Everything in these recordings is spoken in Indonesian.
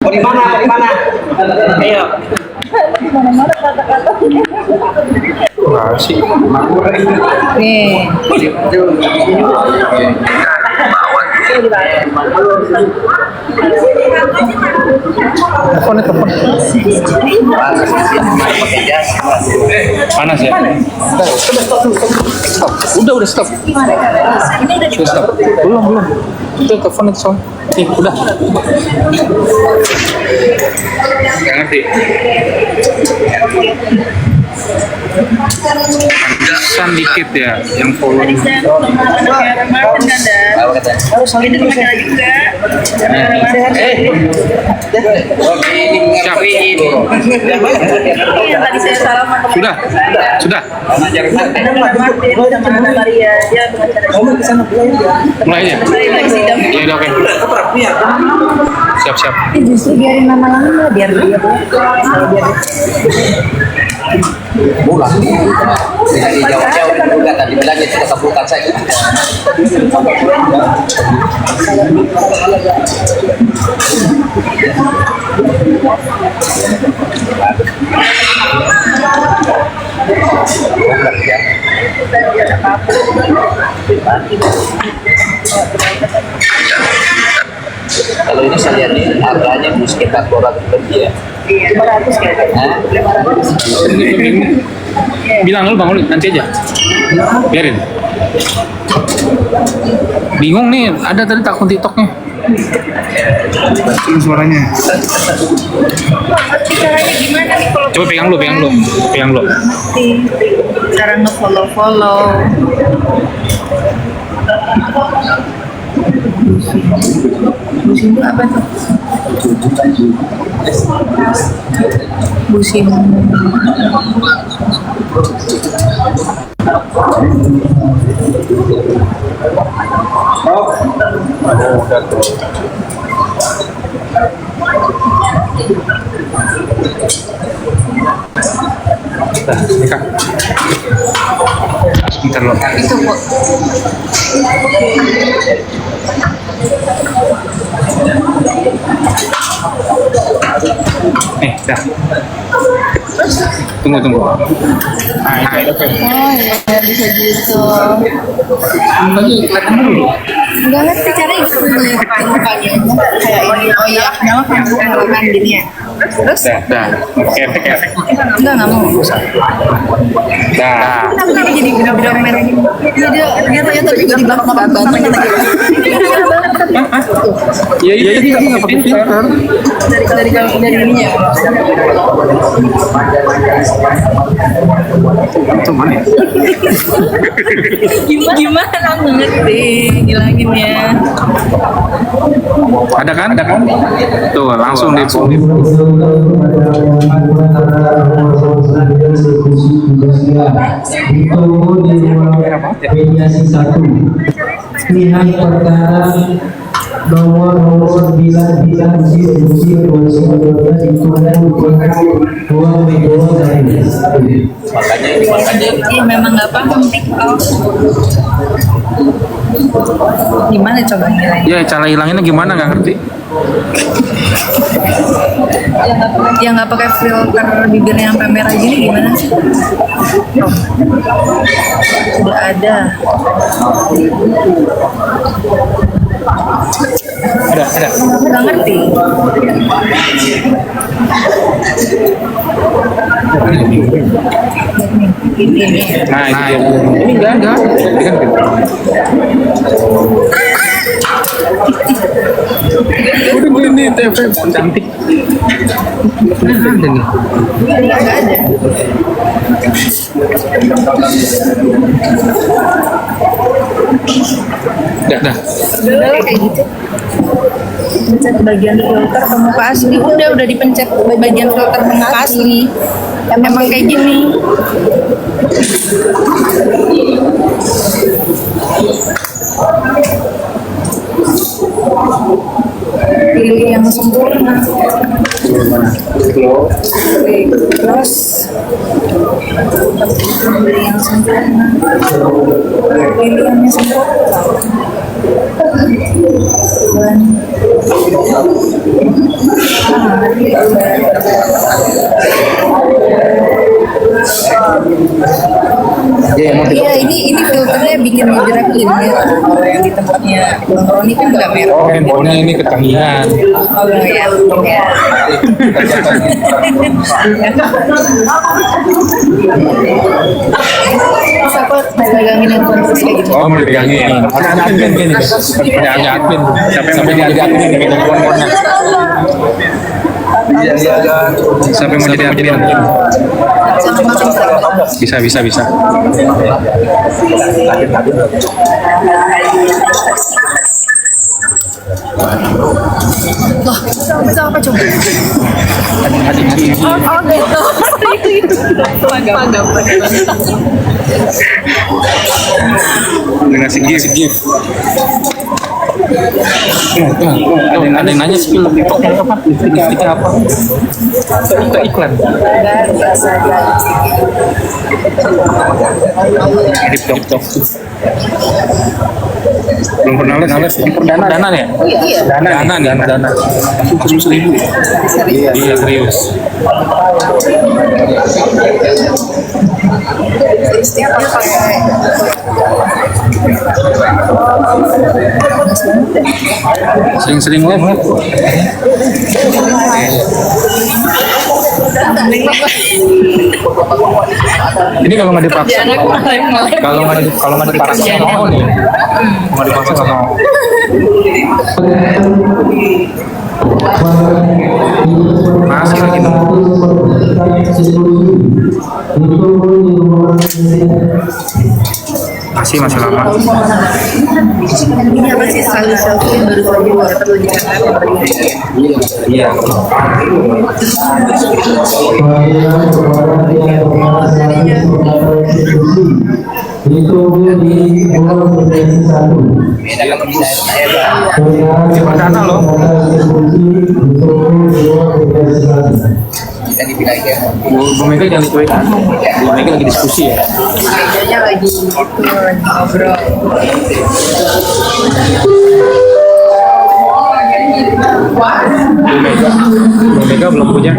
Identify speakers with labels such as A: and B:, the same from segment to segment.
A: Di mana? Di mana? Ayo.
B: Mana-mana kata-kata.
C: Nggak sih.
B: Nih.
C: Telepon. Panas ya? Stop. Udah stop. Sudah stop. Belum. Itu telepon itu soal. Udah. Nggak ngerti. Pantesan dikit ya yang follow. Siap. Sudah. Mulai ya? Ya udah oke. Siap.
B: Justru biarin lama-lama biar dia
A: Bulan. Dari jauh-jauh juga tadi bilangnya kita kabulkan saja. Kalau ini saya lihat nih harganya di sekitar 200 lebih ya.
B: 500 kayaknya. 500.
C: Bilang lu Bang Uli, nanti aja. Biarin. Bingung nih, ada tadi akun TikToknya. Ini suaranya.
B: Caranya gimana nih kalau
C: Coba pegang lu.
B: cara nge-follow. Busim itu apa tuh? Busim.
C: Kak. Sebentar lo.
B: Itu kok.
C: Dah. Tunggu.
B: Oh iya, bisa gitu.
C: Lagi kelihatan dulu.
B: Enggak ngerti cara itu ngeliatin mukanya kayak ini. Oh iya, kenapa kamu kan gini ya? Terus?
C: Dah. Efek.
B: Enggak mau.
C: Dah.
B: Kenapa jadi bener-bener merah? Dia ternyata juga di belakang bantuan lagi.
C: Iya dia nggak pakai filter.
B: Dari ininya.
C: Itu mana ya?
B: Gimana aku ngerti ngilangin ya.
C: Ada kan? Tuh langsung di
D: Nilai perkara nomor 9
B: Iya memang nggak paham TikTok. Gimana coba ngilangin?
C: Ya cara hilanginnya gimana nggak ngerti.
B: Yang nggak pakai filter bibirnya sampai merah gini gimana sih? Oh. Sudah ada.
C: Ada.
B: Nggak ngerti. Ini.
C: Nah ini nggak ada. Ini kan udah gue ini TV cantik. Nah, ada nih.
B: Nggak ada.
C: Dah.
B: Udah lah kayak gitu. Pencet bagian filter pemuka asli. Udah dipencet bagian filter pemuka asli. Emang kayak gini. Pilih yang sempurna. Terus pilih yang sempurna. Pilih yang sempurna. Dan Iya, ini filternya bikin gerak jadi merah. Kalau yang di tempatnya Bang Roni kan nggak merah.
C: Oh, handphonenya ini ketagihan.
B: Oh ya, mungkin ya. Terus aku pegangin handphone terus kayak gitu.
C: Oh, mau dipegangin. Anak admin gini. Punya admin. Sampai jadi admin kayak gitu handphonenya. Sampai mau jadi admin. Bisa.
B: Loh, bisa apa coba? Oh gitu.
C: Ngasih gift. Ada yang nanya skill TikToknya apa? Lipstiknya apa? Itu iklan. Di TikTok. Belum pernah lihat. Dana ya? Dana. 100.000. Iya serius.
B: Setiap pakai
C: Sering-sering live. Ini kalau nggak dipaksa, kalau nggak dipaksa mau nih, nggak dipaksa nggak mau. Masih lagi masih lama.
B: ini apa sih selalu selfie baru saja dapat lagi
C: Iya.
D: itu di bawah menjadi satu.
C: Dana loh. Bu Mega jangan dicuekin. Bu Mega lagi diskusi ya.
B: Kayaknya lagi ngobrol.
C: Bu Mega belum punya.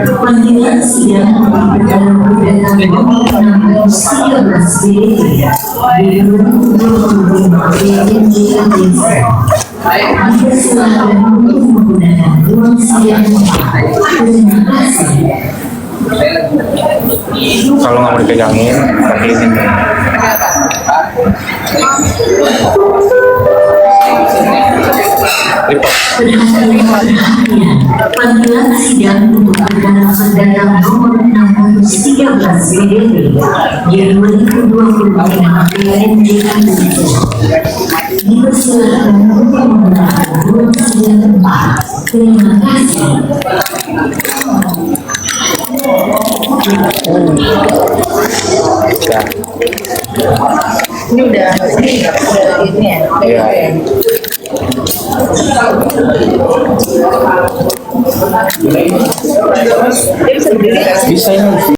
C: Kalau nggak mau dipegangin, pakai ini.
E: Panggilan sidang untuk perdana perdana nomor 613 BDT yang 2025 PNJ dipersilakan untuk menggunakan ruang sidang tempat. Terima kasih.
B: Ini udah ini ya.
C: Iya.
B: Dia bisa berdiri.
C: Bisa ini.